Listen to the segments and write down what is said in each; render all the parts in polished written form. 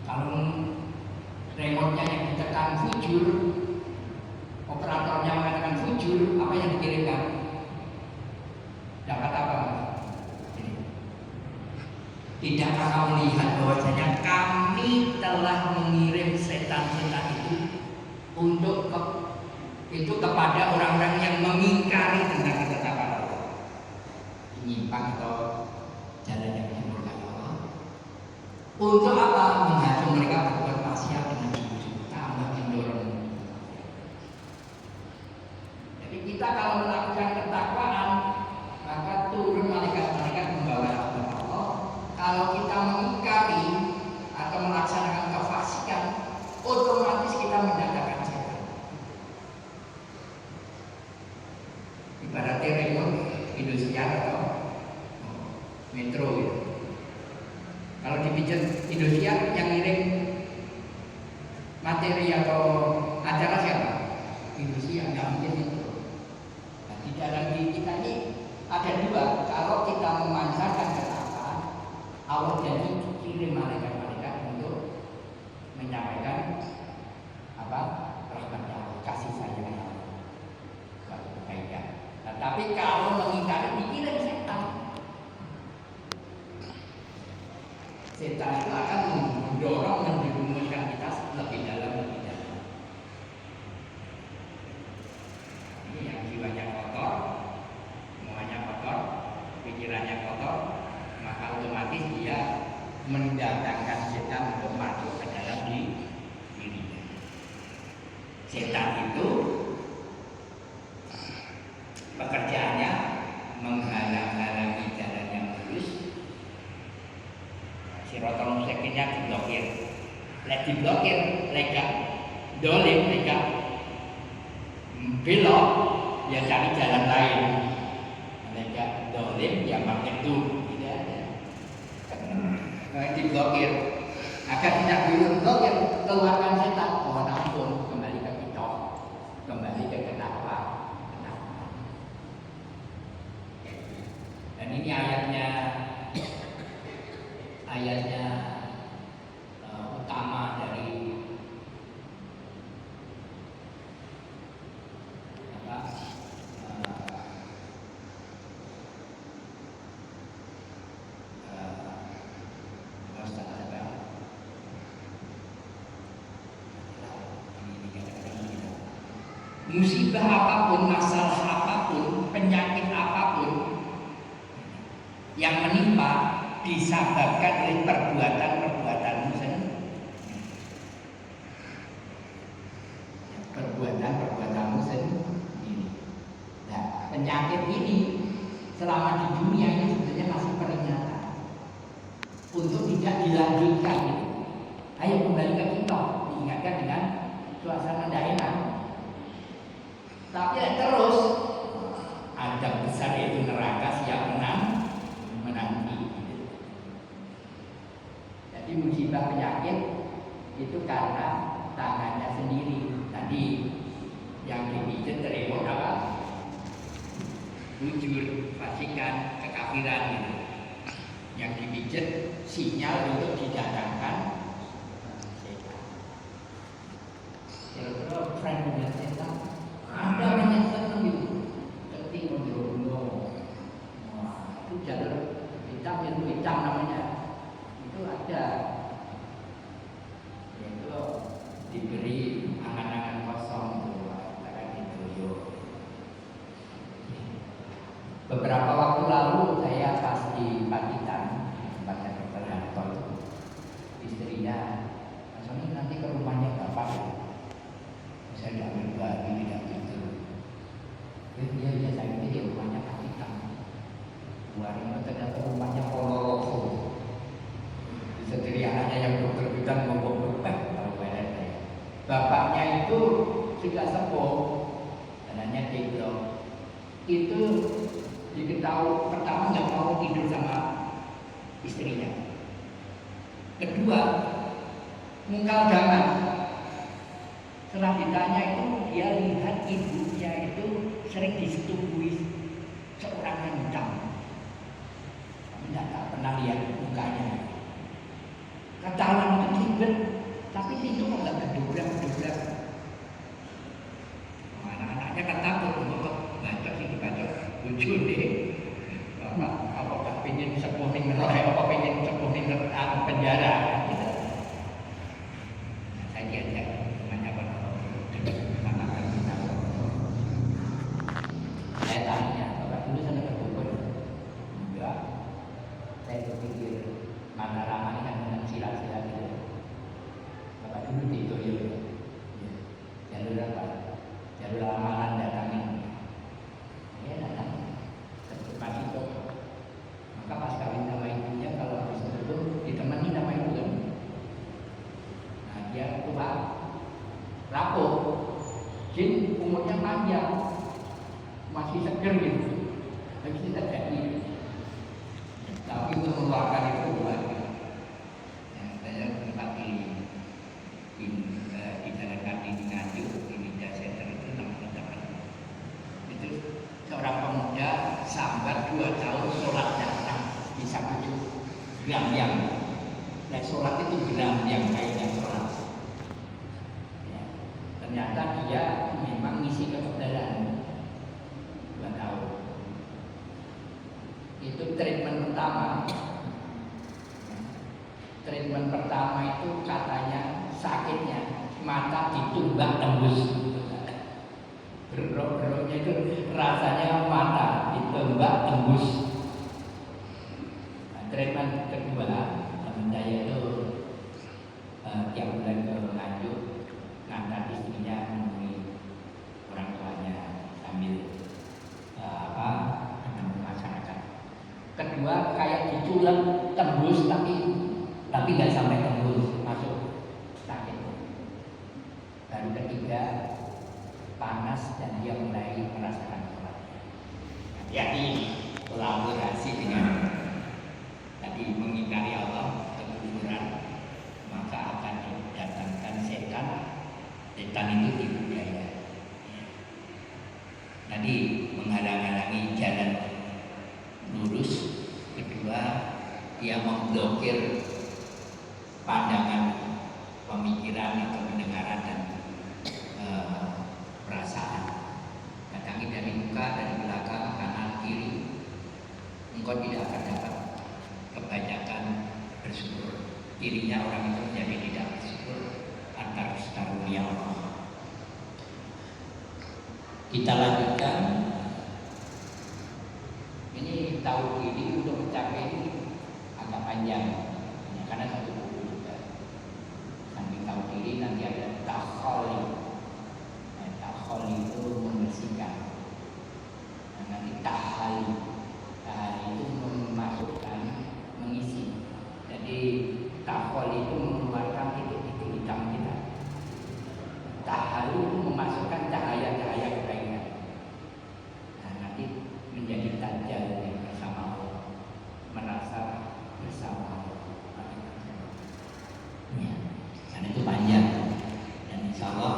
Kalau remote-nya yang ditekan fujur, operatornya mengatakan fujur, apa yang dikirimkan? Dapat apa? Tidakkah kamu lihat bahwasanya kami telah mengirim setan-setan itu kepada orang-orang yang mengingkari tentang ketetapan Allah, menyimpang atau jalan yang dimurkai Allah. Untuk apa? Mengajak mereka berbuat maksiat dengan sujud, tambah mendorong. Jadi kita kalau melakukan ketakwaan, maka turun malaikat-malaikat membawa rahmat Allah. Kalau kita mengingkari atau melaksanakan kefasikan, otomatis kita mendatangkan setan. Ibaratnya remote Indosiar atau Metro gitu. Kalau dipijat Indosiar, yang ngirim materi atau acara siapa? Indosiar, nggak mungkin itu. Nah, di dalam diri kita ini ada dua. Kalau kita memancarkan ketakwaan, Allah jadi kirim malaikat-malaikat untuk menyampaikan apa? Rahmatnya Allah, kasih sayangnya Allah, suatu kebaikan. Nah, tapi kalau mengingkari, dikirim setan. Setan itu akan mendorong dan menjerumuskan kita lebih dalam. Ini yang jiwanya kotor, semuanya kotor, pikirannya kotor, maka otomatis dia mendatangkan setan untuk masuk ke dalam dirinya. Setan itu pekerjaannya menghalang-halangi jalan yang lurus. Sirotol mustaqimnya diblokir. Lek diblokir, lega dolim, lega belok, ya cari jalan lain. Lega dolim, ya makin tuh, tidak ada. Diblokir. Agar tidak diblokir, keluarkan setan. Mohon ampun, kembali ke kita, kembali ke kenapa. Dan ini ayatnya utama dari musibah apapun, masalah apapun, penyakit apapun yang menimpa disebabkan oleh perbuatan-perbuatanmu sendiri. Perbuatan-perbuatanmu sendiri. Nah, penyakit ini selama di dunia ini sebenarnya masih peringatan untuk tidak dilanjutkan. Ayo kembali ke kita, diingatkan dengan suasana tidak enak. Tapi terus adab besar yaitu neraka siap menanti. Jadi musibah penyakit itu karena tangannya sendiri. Tadi yang dipijat terima apa? Jujur, fasikan, kekafiran gitu. Yang dipijat sinyal untuk didatangkan setan. Kira-kira friend punya setan, ada banyak setan gitu. Ketik menjodoh, itu jalur hitam namanya. Itu ada, yaitu diberi angan-angan kosong akan dituju. Beberapa waktu lalu saya pas di Pacitan, tempatnya Dr. Harto itu, istrinya, Mas Sony nanti ke rumahnya Bapak ya. Saya tidak berbagi, tidak begitu. Iya saya ini di rumahnya Pacitan. Buarin ternyata rumahnya Ponorogo. Sendiri anaknya yang dokter bidang ngomong bapaknya itu sudah sepuh, anaknya Deglo. Itu diketahui pertama nggak mau tidur sama istrinya. Kedua, mungkal jangan. Setelah ditanya itu dia lihat ibunya itu sering disetubuhi seorang yang hitam. Kami tidak pernah lihat mukanya. Ketahuan itu ribet. umurnya panjang, masih seger gitu. Tapi kita jadi, tapi untuk mengeluarkan itu bukan. Saya sempat di Jalan Kartini Nganjuk, di Media Center itu namanya teman. Itu seorang pemuda sambat 2 tahun sholat datang bisa maju yang nah, sholat itu yang kayaknya sholat. Ya, ternyata dia memang ngisi kekebalan 2 tahun. Itu treatment pertama. Treatment pertama itu katanya sakitnya mata ditumbak tembus. Berok-beroknya itu rasanya mata ditumbak tembus. Nah, treatment kedua teman saya itu tiap bulan ke Nganjuk ngantar istrinya menemui orang tuanya sambil masyarakat. Kedua kayak diculek tembus tapi nggak sampai tembus masuk sakit. Baru ketiga panas dan dia mulai merasakan sholatnya. Hati-hati kolaborasi dengan tadi mengingkari Allah, kekufuran, maka akan didatangkan setan. Setan itu tipu daya. Tadi menghalang-halangi jalan lurus. Kedua, dia memblokir pandangan, pemikiran atau pendengaran dan perasaan. Datangi dari muka, dari belakang, kanan, kiri. Engkau tidak akan dapat kebanyakan bersyukur. Dirinya orang itu menjadi tidak bersyukur atas karunia Allah. Kita lanjutkan. Ini tahu ini untuk mencapai ini agak panjang, karena satu buku juga. Sambil tahu diri nanti ada takholi. Takholi itu membersihkan. Nanti tahali itu memasukkan, mengisi. Jadi takholi itu mengeluarkan titik-titik hitam kita. Tahali itu memasukkan cahaya-cahaya kebaikan. Nah, nanti menjadi tajal bersama Allah, merasa bersama Allah. Ya, dan itu panjang dan insya Allah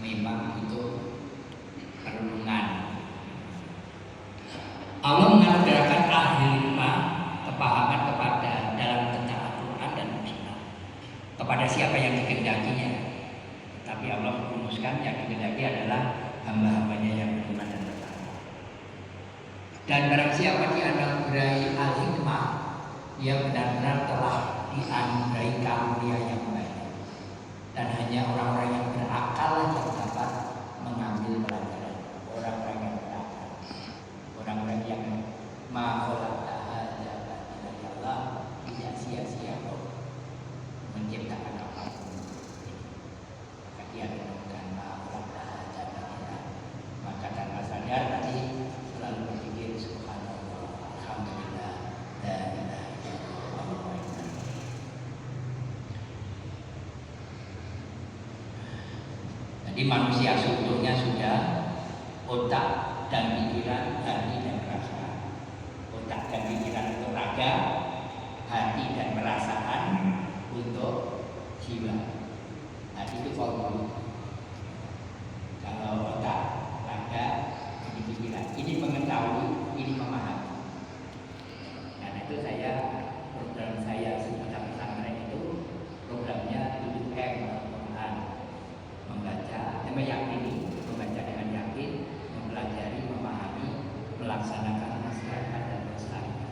memang itu perlungan. Allah mengajarkan ahli ilmu kepahaman kepada dalam tentang Al-Quran dan Sunnah kepada siapa yang dikehendakinya. Tapi Allah merumuskan yang dikehendaki adalah hamba-hambanya yang beriman dan bertakwa. Dan barang siapa dianugerahi al-hikmah, dia benar-benar telah dianugerahi karunia yang banyak. Dan hanya orang-orang yang berakal yang dapat mengambil pelajaran. Orang-orang yang berakal, orang-orang yang Allah tidak sia-sia menciptakan apapun. Maka dia menemukan maka tanpa sadar tadi selalu berpikir subhanallah, alhamdulillah, la ilaha illallah. Jadi manusia seutuhnya sudah otak dan pikiran, hati dan perasaan. Otak dan pikiran untuk raga, hati dan perasaan untuk jiwa. Hati itu kalau otak, raga, ini pikiran. Ini mengetahui, ini memahami. Karena itu program saya sekitar pesantren itu programnya 7M, membaca, meyakini, membaca dengan yakin, mempelajari, memahami, melaksanakan masyarakat dan melestarikan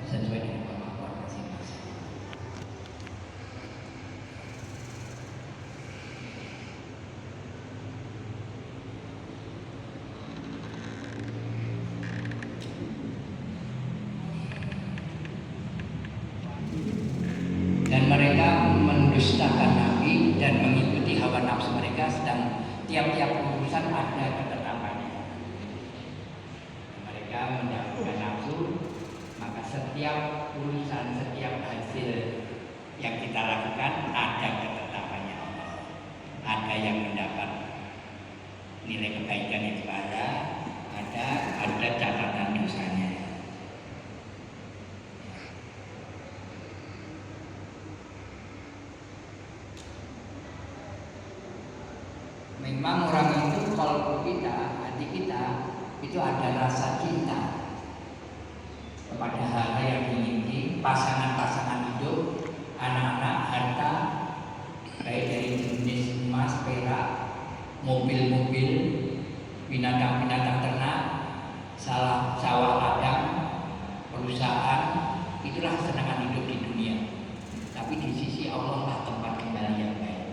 sesuai dengan kemampuan masing-masing. Dan mereka mendustakan Nabi dan mengikuti hawa nafsu mereka, sedang tiap-tiap urusan ada ketetapannya. Mereka mendahulukan nafsu, maka setiap urusan, setiap hasil yang kita lakukan ada ketetapannya Allah. Ada yang mendapat nilai kebaikan yang ada catatan dosanya. Memang orang itu kalau kita, adik kita itu ada rasa cinta kepada hal-hal yang dimiliki, pasangan-pasangan hidup, anak-anak, harta, baik dari jenis emas, perak, mobil-mobil, binatang-binatang ternak, sawah ladang, perusahaan, itulah kesenangan hidup di dunia. Tapi di sisi Allah lah tempat kembali yang baik.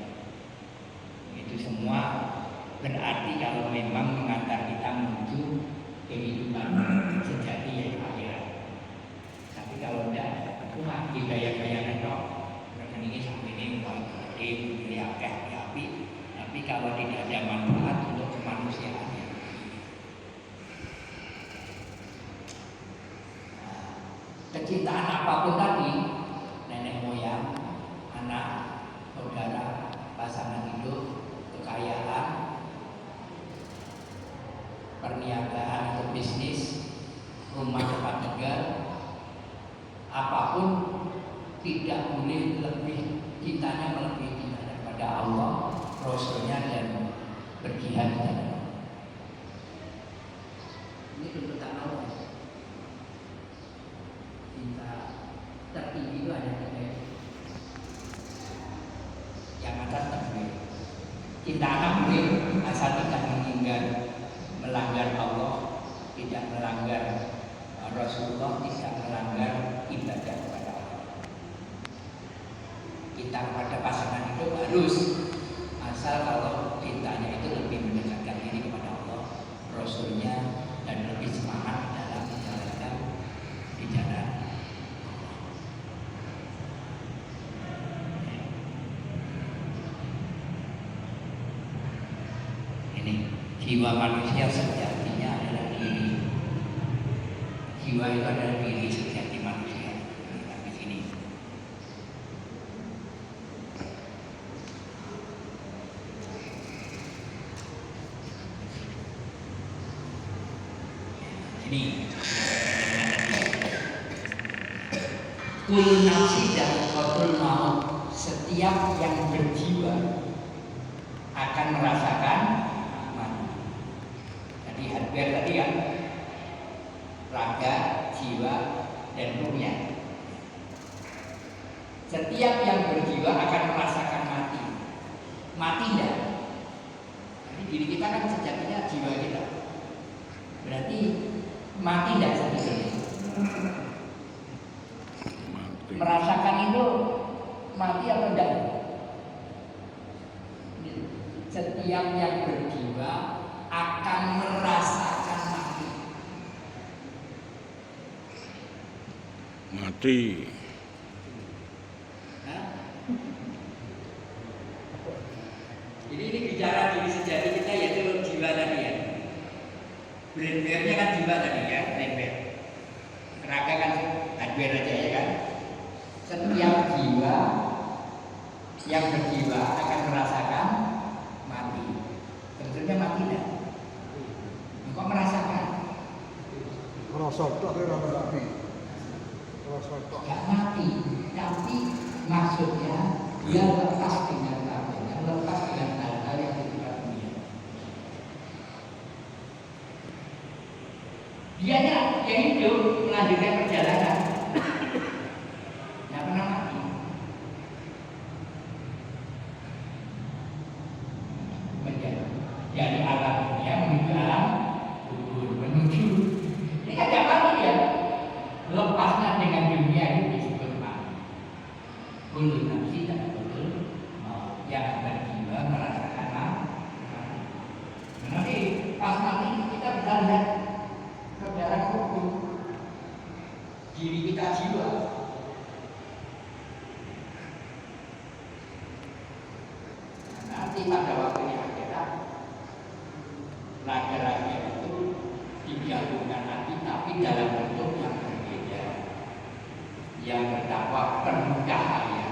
Itu semua berarti kalau memang mengantar kita menuju kehidupan sejati yaitu akhirat. Tapi kalau tidak, aku mati gaya-gaya dok. Mereka ini sampai ini mulai api. Tapi kalau tidak ada manfaat untuk kemanusiaannya. Kecintaan apapun tadi, nenek moyang, anak, saudara, pasangan hidup, kekayaan, perniagaan atau bisnis, rumah tempat tinggal, apapun tidak boleh lebih cintanya melebihi cinta kepada Allah, Rasulnya dan berjihad. Ini tuntutan Allah. Cinta tertinggi itu ada tiga. Yang atas tertinggi. Cinta anak boleh asal tidak melanggar Allah, tidak melanggar Rasulullah, tidak melanggar ibadah kepada Allah. Kita kepada pasangan itu harus asal kalau cintanya itu lebih mendekatkan diri kepada Allah, Rasulnya, dan lebih semangat dalam menjalankan di jalan. Ini jiwa manusia sejatinya adalah diri. Jiwa itu adalah diri sejati manusia. Di sini. Ini. Kul nafsi dan qatul maut, setiap yang berjiwa akan merasakan mati. Jadi hardware tadi kan raga, jiwa, dan ruhnya. Setiap yang berjiwa akan merasakan mati. Mati enggak? Jadi diri kita kan sejatinya jiwa kita. Berarti mati enggak sebetulnya? Merasakan itu mati atau enggak? Setiap yang berjiwa akan merasakan mati. Ini bicara diri sejati kita yaitu jiwa tadi ya. Brainware-nya kan jiwa tadi ya, brainware. Raga kan hardware aja ya kan. Setiap jiwa yang berjiwa akan merasakan mati. Tentunya mati tidak? Kok merasakan? Gak mati, tapi maksudnya dia lepas dengan kabelnya, lepas dengan hal-hal yang bersifat dunia. Dianya yang hidup melanjutkan perjalanan, nggak pernah mati. Dari alam dunia menuju alam kubur, menuju ini kan gak mati ya. Lepasnya dengan dunia itu disebut mati. Kullu nafsi dan betul yang berjiwa merasakan mati. Nanti pas mati kita bisa lihat kebenaran hukum diri kita jiwa. Nanti pada waktunya akhirat raga-raga itu digabungkan lagi tapi dalam bentuk yang berbeda, yang berdakwa penuh cahaya,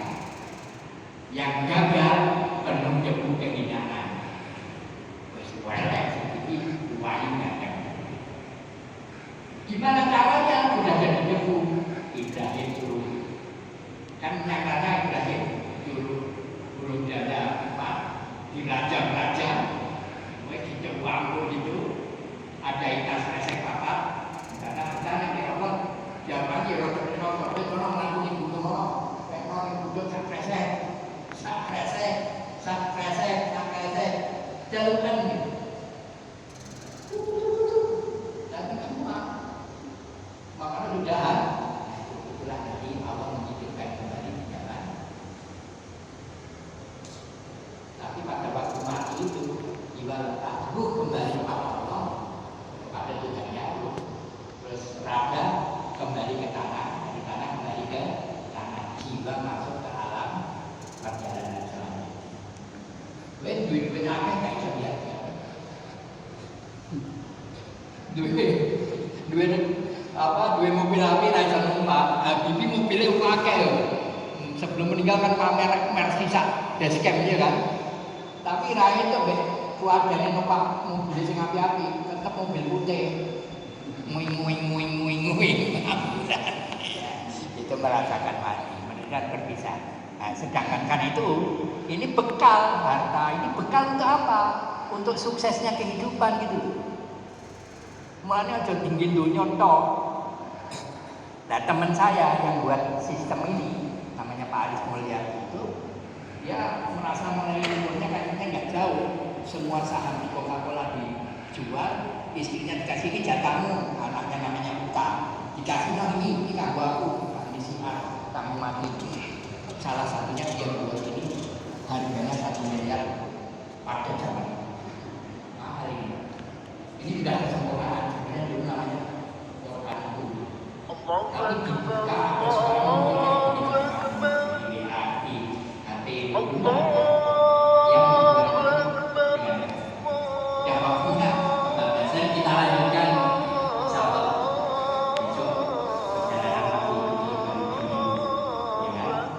yang gagal penuh debu kehinaan. Wis welek iki lumayan kan. Gimana caranya udah jadi debu? Ibrahim turun. Kan nyatanya Ibrahim turun dada empat dirajam-rajam. Wis dicoba gitu. Ada itas resek papat. Karena rencana ya Allah, jangan lagi roh tapi kalau melakukan butuh Allah, kalau butuh sak resek, jalukan gitu. Tapi semua, makanya sudahan. Itulah dari Allah menghidupkan kembali di jalan. Tapi pada waktu mati itu, jiwa letak ruh kembali kepada Allah, kepada Tuhan Yahweh. Terus raga kembali ke tanah, dari tanah kembali ke tanah, jiwa masuk ke alam perjalanan selanjutnya. Duit akeh gak iso lihat ya. Duit mobil api ra iso numpak. Bibi mobilnya akeh lho. Sebelum meninggal kan pamer Mercy sak dashcam ya kan. Tapi ra itu keluargane numpak mobil sing api-api, tetep mobil putih. Nguing. Itu merasakan mati, mendarat berpisah. Nah, sedangkan kan itu, ini bekal harta, ini bekal untuk apa? Untuk suksesnya kehidupan gitu. Mulanya aja tinggi dunia tok. Nah, teman saya yang buat sistem ini, namanya Pak Aris Mulyadi itu, dia merasa mulai umurnya kayaknya nggak jauh. Semua saham di Coca-Cola dijual, istrinya dikasih ini jatahmu, anaknya namanya Uta, dikasih ini kanggo aku, ini siar, kamu mati. Salah satunya dia buat ini harganya 1 miliar pada zaman mahal ini. Ini sudah kesempurnaan, sebenarnya dulu namanya Quran dulu. Tapi dibuka ada sekarang ini hati bukan yang yang waktunya. Biasanya kita lanjutkan insyaallah besok perjalanan kaki ini ya kan.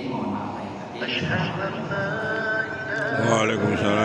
Mohon maaf lahir batin. Waalaikumsalam.